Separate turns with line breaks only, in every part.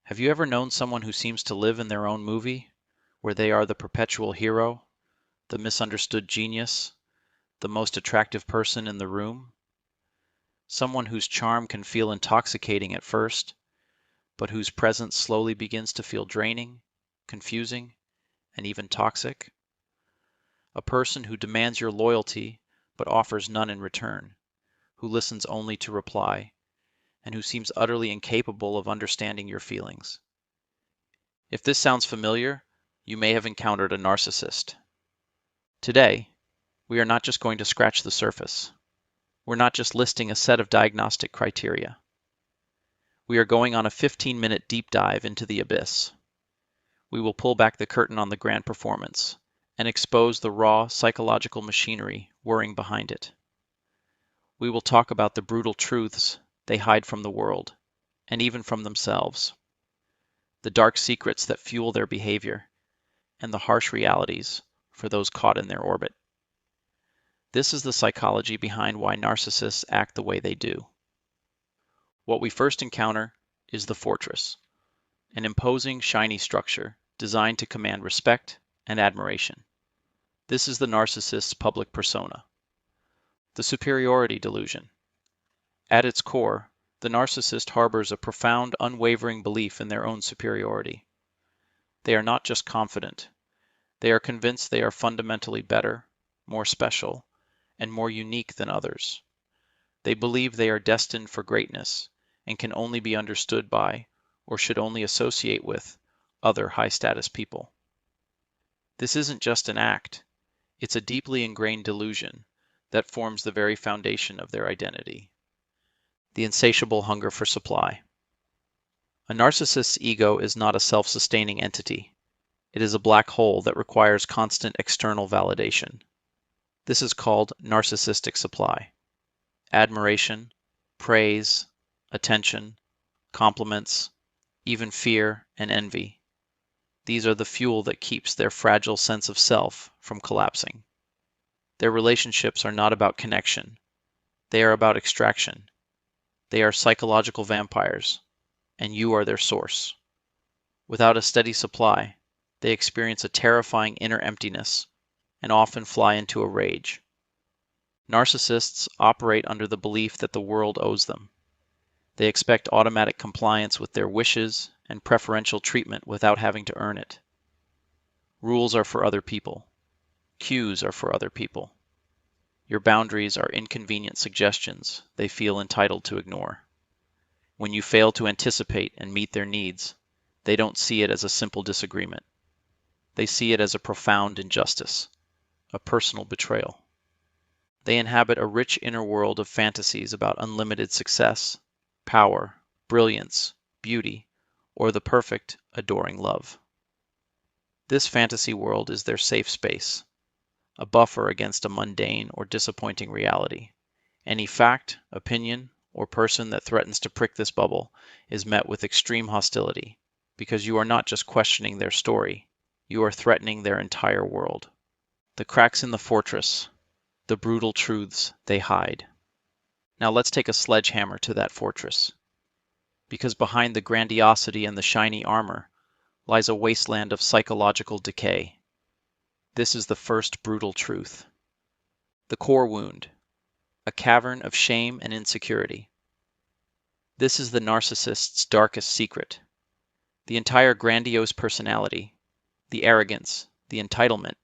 Have you ever known someone who seems to live in their own movie, where they are the perpetual hero, the misunderstood genius, the most attractive person in the room? Someone whose charm can feel intoxicating at first, but whose presence slowly begins to feel draining, confusing, and even toxic? A person who demands your loyalty but offers none in return, who listens only to reply, and who seems utterly incapable of understanding your feelings. If this sounds familiar, you may have encountered a narcissist. Today, we are not just going to scratch the surface. We're not just listing a set of diagnostic criteria. We are going on a 15-minute deep dive into the abyss. We will pull back the curtain on the grand performance and expose the raw psychological machinery whirring behind it. We will talk about the brutal truths they hide from the world, and even from themselves, the dark secrets that fuel their behavior, and the harsh realities for those caught in their orbit. This is the psychology behind why narcissists act the way they do. What we first encounter is the fortress, an imposing, shiny structure designed to command respect and admiration. This is the narcissist's public persona. The superiority delusion. At its core, the narcissist harbors a profound, unwavering belief in their own superiority. They are not just confident. They are convinced they are fundamentally better, more special, and more unique than others. They believe they are destined for greatness and can only be understood by, or should only associate with, other high-status people. This isn't just an act. It's a deeply ingrained delusion that forms the very foundation of their identity. The insatiable hunger for supply. A narcissist's ego is not a self-sustaining entity. It is a black hole that requires constant external validation. This is called narcissistic supply. Admiration, praise, attention, compliments, even fear and envy. These are the fuel that keeps their fragile sense of self from collapsing. Their relationships are not about connection. They are about extraction. They are psychological vampires, and you are their source. Without a steady supply, they experience a terrifying inner emptiness and often fly into a rage. Narcissists operate under the belief that the world owes them. They expect automatic compliance with their wishes and preferential treatment without having to earn it. Rules are for other people. Cues are for other people. Your boundaries are inconvenient suggestions they feel entitled to ignore. When you fail to anticipate and meet their needs, they don't see it as a simple disagreement. They see it as a profound injustice, a personal betrayal. They inhabit a rich inner world of fantasies about unlimited success, power, brilliance, beauty, or the perfect, adoring love. This fantasy world is their safe space, a buffer against a mundane or disappointing reality. Any fact, opinion, or person that threatens to prick this bubble is met with extreme hostility, because you are not just questioning their story, you are threatening their entire world. The cracks in the fortress, the brutal truths they hide. Now let's take a sledgehammer to that fortress, because behind the grandiosity and the shiny armor lies a wasteland of psychological decay. This is the first brutal truth. The core wound, a cavern of shame and insecurity. This is the narcissist's darkest secret. The entire grandiose personality, the arrogance, the entitlement,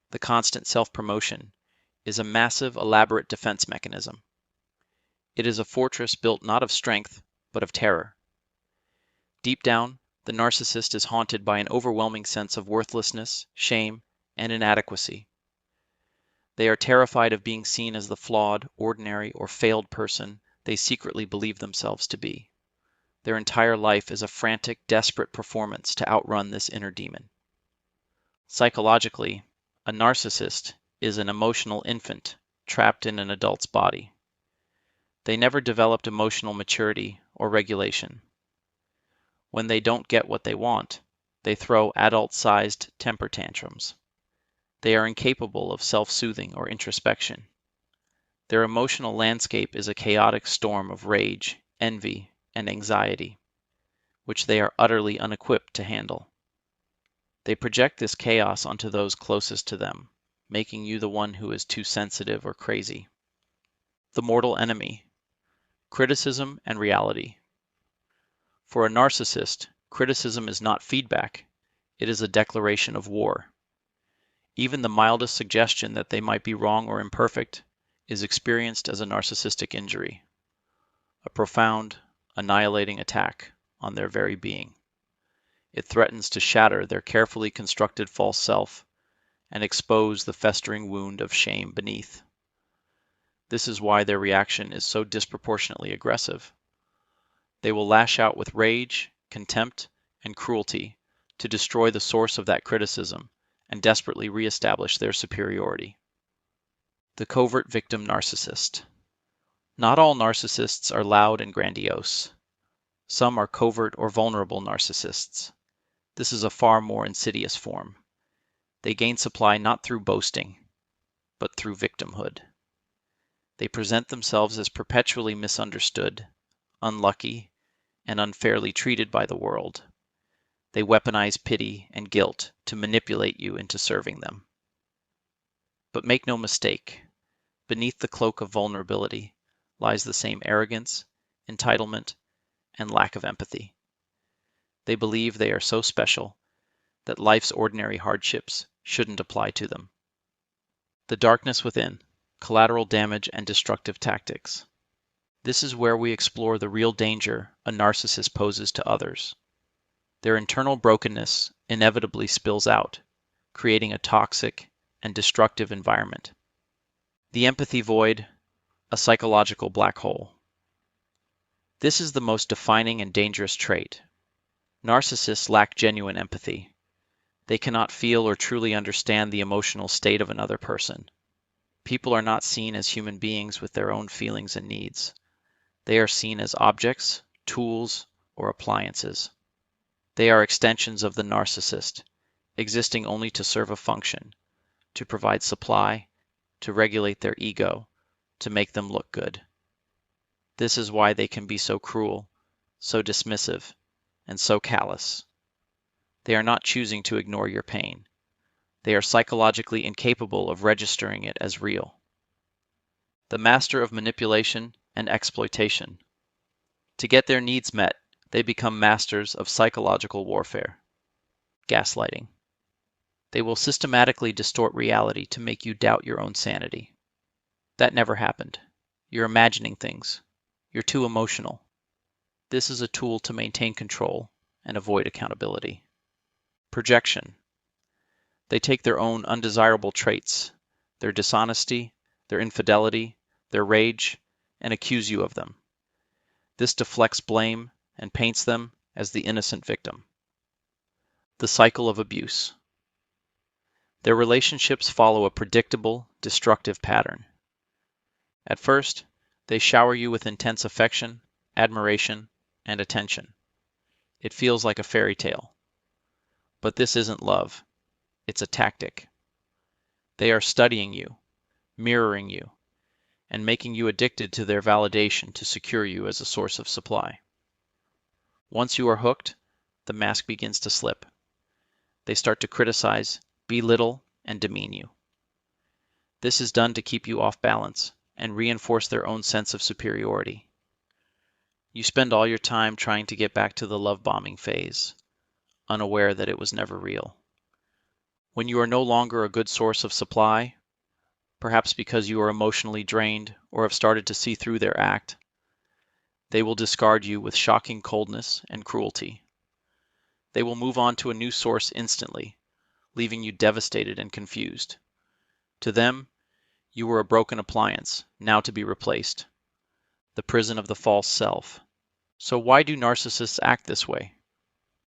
the constant self-promotion, is a massive, elaborate defense mechanism. It is a fortress built not of strength, but of terror. Deep down, the narcissist is haunted by an overwhelming sense of worthlessness, shame, and inadequacy. They are terrified of being seen as the flawed, ordinary, or failed person they secretly believe themselves to be. Their entire life is a frantic, desperate performance to outrun this inner demon. Psychologically, a narcissist is an emotional infant trapped in an adult's body. They never developed emotional maturity or regulation. When they don't get what they want, they throw adult-sized temper tantrums. They are incapable of self-soothing or introspection. Their emotional landscape is a chaotic storm of rage, envy, and anxiety. which they are utterly unequipped to handle. They project this chaos onto those closest to them, making you the one who is too sensitive or crazy. The mortal enemy: criticism and reality. For a narcissist, criticism is not feedback, it is a declaration of war. Even the mildest suggestion that they might be wrong or imperfect is experienced as a narcissistic injury, a profound, annihilating attack on their very being. It threatens to shatter their carefully constructed false self and expose the festering wound of shame beneath. This is why their reaction is so disproportionately aggressive. They will lash out with rage, contempt, and cruelty to destroy the source of that criticism and desperately reestablish their superiority. The covert victim narcissist. Not all narcissists are loud and grandiose. Some are covert or vulnerable narcissists. This is a far more insidious form. They gain supply not through boasting, but through victimhood. They present themselves as perpetually misunderstood, unlucky, and unfairly treated by the world. They weaponize pity and guilt to manipulate you into serving them. But make no mistake, beneath the cloak of vulnerability lies the same arrogance, entitlement, and lack of empathy. They believe they are so special that life's ordinary hardships shouldn't apply to them. The darkness within, collateral damage and destructive tactics. This is where we explore the real danger a narcissist poses to others. Their internal brokenness inevitably spills out, creating a toxic and destructive environment. The empathy void, a psychological black hole. This is the most defining and dangerous trait. Narcissists lack genuine empathy. They cannot feel or truly understand the emotional state of another person. People are not seen as human beings with their own feelings and needs. They are seen as objects, tools, or appliances. They are extensions of the narcissist, existing only to serve a function, to provide supply, to regulate their ego, to make them look good. This is why they can be so cruel, so dismissive, and so callous. They are not choosing to ignore your pain. They are psychologically incapable of registering it as real. The master of manipulation and exploitation. To get their needs met, they become masters of psychological warfare. Gaslighting. They will systematically distort reality to make you doubt your own sanity. That never happened. You're imagining things. You're too emotional. This is a tool to maintain control and avoid accountability. Projection. They take their own undesirable traits, their dishonesty, their infidelity, their rage, and accuse you of them. This deflects blame and paints them as the innocent victim. The cycle of abuse. Their relationships follow a predictable, destructive pattern. At first, they shower you with intense affection, admiration, and attention. It feels like a fairy tale. But this isn't love. It's a tactic. They are studying you, mirroring you, and making you addicted to their validation to secure you as a source of supply. Once you are hooked, the mask begins to slip. They start to criticize, belittle, and demean you. This is done to keep you off balance and reinforce their own sense of superiority. You spend all your time trying to get back to the love bombing phase, unaware that it was never real. When you are no longer a good source of supply, perhaps because you are emotionally drained or have started to see through their act, they will discard you with shocking coldness and cruelty. They will move on to a new source instantly, leaving you devastated and confused. To them, you were a broken appliance, now to be replaced. The prison of the false self. So why do narcissists act this way?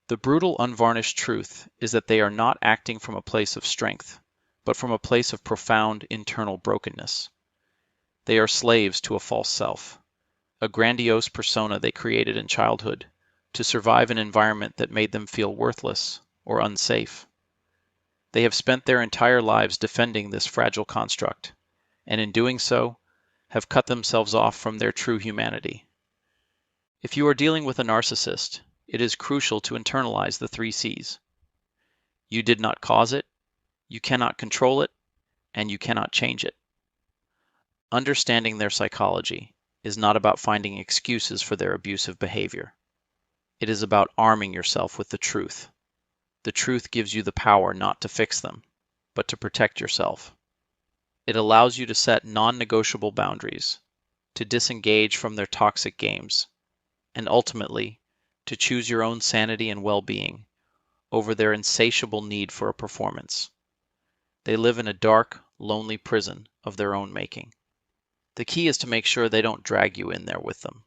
The brutal, unvarnished truth is that they are not acting from a place of strength, but from a place of profound internal brokenness. They are slaves to a false self, a grandiose persona they created in childhood to survive an environment that made them feel worthless or unsafe. They have spent their entire lives defending this fragile construct, and in doing so, have cut themselves off from their true humanity. If you are dealing with a narcissist, it is crucial to internalize the 3 C's. You did not cause it, you cannot control it, and you cannot change it. Understanding their psychology is not about finding excuses for their abusive behavior. It is about arming yourself with the truth. The truth gives you the power not to fix them, but to protect yourself. It allows you to set non-negotiable boundaries, to disengage from their toxic games, and ultimately, to choose your own sanity and well-being over their insatiable need for a performance. They live in a dark, lonely prison of their own making. The key is to make sure they don't drag you in there with them.